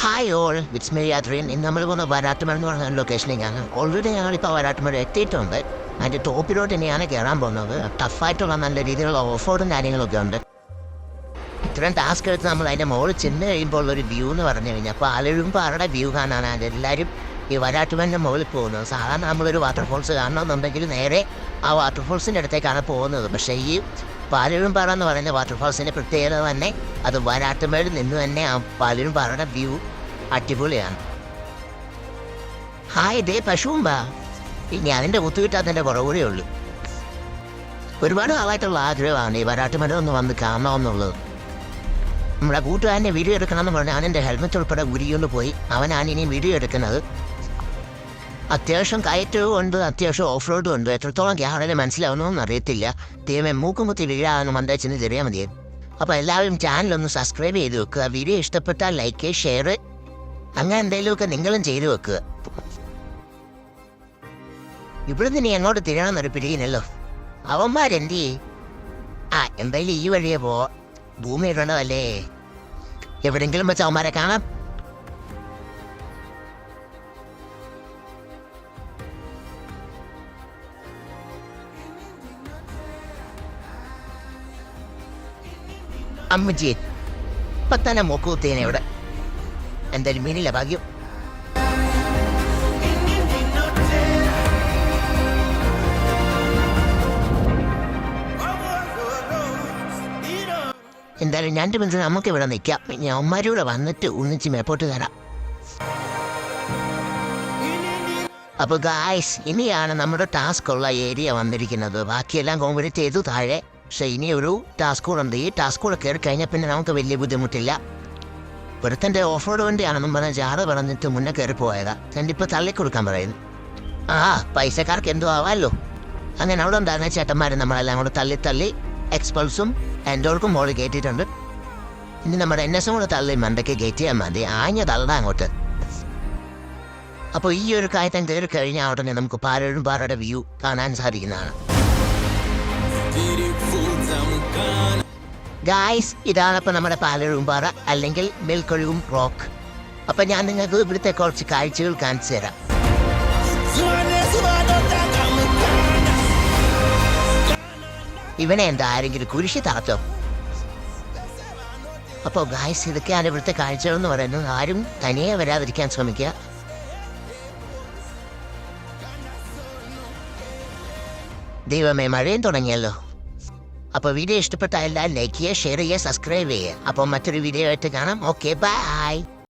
Hi all, it's me Yathreen. ഇന്ന് നമ്മൾ പോകുന്ന വരാട്ടുമല എന്ന് പറഞ്ഞ ലൊക്കേഷനിലേക്കാണ്. ഓൾറെഡി ഞങ്ങളിപ്പോൾ വരാട്ടുമല എത്തിയിട്ടുണ്ട്. അതിൻ്റെ ടോപ്പിലോട്ട് തന്നെയാണ് കയറാൻ പോകുന്നത്. ടഫായിട്ടുള്ള നല്ല രീതിയിലുള്ള ഓഫ് റോഡും കാര്യങ്ങളൊക്കെ ഉണ്ട്. ഇത്രയും ടാസ്ക് എടുത്ത് നമ്മൾ അതിൻ്റെ മുകളിൽ ചെന്ന് കഴിയുമ്പോൾ ഉള്ളൊരു വ്യൂ എന്ന് പറഞ്ഞു കഴിഞ്ഞാൽ പാലഴുമ്പാറയുടെ വ്യൂ കാണാനാണ് എല്ലാവരും ഈ വരാട്ടുമലിൻ്റെ മുകളിൽ പോകുന്നത്. സാധാരണ നമ്മളൊരു വാട്ടർഫോൾസ് കാണണമെന്നുണ്ടെങ്കിൽ നേരെ ആ വാട്ടർഫോൾസിൻ്റെ അടുത്തേക്കാണ് പോകുന്നത്. പക്ഷേ ഈ പാലഴുമ്പാറ എന്ന് പറയുന്ന വാട്ടർഫാൾസിൻ്റെ പ്രത്യേകത തന്നെ അത് വരാട്ടുമേളിൽ നിന്ന് തന്നെ ആ പാലഴുമ്പാറയുടെ വ്യൂ അടിപൊളിയാണ്. ഹായ്, ദേ പശുവുമ്പാ. ഇനി അതിൻ്റെ കുത്തുകിട്ടാത്തതിൻ്റെ കുറവുകൂടെ ഉള്ളൂ. ഒരുപാട് ആളായിട്ടുള്ള ആഗ്രഹമാണ് ഈ വരാട്ടുമല ഒന്ന് വന്ന് കാണണമെന്നുള്ളത്. നമ്മുടെ കൂട്ടുകാരനെ വീഡിയോ എടുക്കണമെന്ന് പറഞ്ഞാൽ അവനെൻ്റെ ഹെൽമെറ്റ് ഉൾപ്പെടെ ഉരിക്കൊണ്ട് പോയി. അവനാണ് ഇനി വീഡിയോ എടുക്കുന്നത്. അത്യാവശ്യം കയറ്റവും ഉണ്ട്, അത്യാവശ്യം ഓഫ് റോഡും ഉണ്ട്. എത്രത്തോളം ക്യാമറയിൽ മനസ്സിലാവുന്നതെന്ന് അറിയത്തില്ല. ദൈവമേ, മൂക്കും കുത്തി വീഴാമെന്ന് മന്ദാച്ചെന്ന് ചെറിയാൽ മതിയായിരുന്നു. അപ്പോൾ എല്ലാവരും ചാനലൊന്ന് സബ്സ്ക്രൈബ് ചെയ്ത് വെക്കുക. വീഡിയോ ഇഷ്ടപ്പെട്ടാൽ ലൈക്ക്, ഷെയർ, അങ്ങനെ എന്തെങ്കിലുമൊക്കെ നിങ്ങളും ചെയ്തു വെക്കുക. ഇവിടെ നിന്ന് എങ്ങോട്ട് തിരിയണമെന്നൊരു പിടിയില്ലല്ലോ. അവന്മാരെന്ത് എന്തായാലും ഈ വഴിയെ ഭൂമി ഇടണതല്ലേ. എവിടെയെങ്കിലും വെച്ച് അവന്മാരെ കാണാം. അമ്മച്ചി ഇപ്പം തന്നെ മൂക്കുകുത്തേനെ ഇവിടെ. എന്തായാലും മീനില്ല ഭാഗ്യം. എന്തായാലും 2 മിനിറ്റ് നമുക്ക് ഇവിടെ നിൽക്കാം. പിന്നെ അമ്മമാരൂടെ വന്നിട്ട് ഒന്നിച്ച് മേപ്പോട്ട് തരാം. അപ്പോൾ ഗായ്സ്, ഇനിയാണ് നമ്മുടെ ടാസ്ക് ഉള്ള ഏരിയ വന്നിരിക്കുന്നത്. ബാക്കിയെല്ലാം കോൺക്രീറ്റ് ചെയ്തു താഴെ. പക്ഷേ ഇനി ഒരു ടാസ്ക് കൂടെ ഉണ്ട്. ഈ ടാസ്ക് കൂടെ കയറി കഴിഞ്ഞാൽ പിന്നെ നമുക്ക് വലിയ ബുദ്ധിമുട്ടില്ല. ഒരുത്തൻ്റെ ഓഫ് റോഡ് വണ്ടിയാണെന്നും പറഞ്ഞാൽ ജാറ് പറഞ്ഞിട്ട് മുന്നേ കയറി പോയതാ. എൻ്റെ ഇപ്പോൾ തള്ളിക്കൊടുക്കാൻ പറയുന്നു. പൈസക്കാർക്ക് എന്തോ ആവാമല്ലോ. അങ്ങനെ അവിടെ ഉണ്ടായിരുന്ന ചേട്ടന്മാർ നമ്മളെല്ലാം കൂടെ തള്ളി എക്സ്പൾസും എൻഡോർക്കും മോളിൽ കയറ്റിയിട്ടുണ്ട്. ഇനി നമ്മുടെ NS കൂടെ തള്ളി മണ്ടയ്ക്ക് കയറ്റിയാൽ മതി. ആഞ്ഞ തള്ളടാ അങ്ങോട്ട്. അപ്പോൾ ഈ ഒരു കായത്തം കയറി കഴിഞ്ഞാൽ ഉടനെ നമുക്ക് പാലഴുമ്പാറയുടെ വ്യൂ കാണാൻ സാധിക്കുന്നതാണ്. ഗായ്സ്, ഇതാണിപ്പോൾ നമ്മുടെ പാലഴുമ്പാറ, അല്ലെങ്കിൽ മേൽക്കൊഴുകും റോക്ക്. അപ്പം ഞാൻ നിങ്ങൾക്ക് ഇവിടുത്തെ കുറച്ച് കാഴ്ചകൾ കാണിച്ചു തരാം. ഇവനെ എന്താ ആരെങ്കിലും കുരിശി താത്തോ? അപ്പോൾ ഗായ്സ്, ഇതൊക്കെയാണ് ഇവിടുത്തെ കാഴ്ചകൾ എന്ന് പറയുന്നത്. ആരും തനിയെ വരാതിരിക്കാൻ ശ്രമിക്കുക. ദൈവമേ, മഴയും തുടങ്ങിയല്ലോ. അപ്പോൾ വീഡിയോ ഇഷ്ടപ്പെട്ട എല്ലാവരും ലൈക്ക് ചെയ്യുക, ഷെയർ ചെയ്യുക, സബ്സ്ക്രൈബ് ചെയ്യുക. അപ്പോൾ മറ്റൊരു വീഡിയോ ആയിട്ട് കാണാം. Okay, by.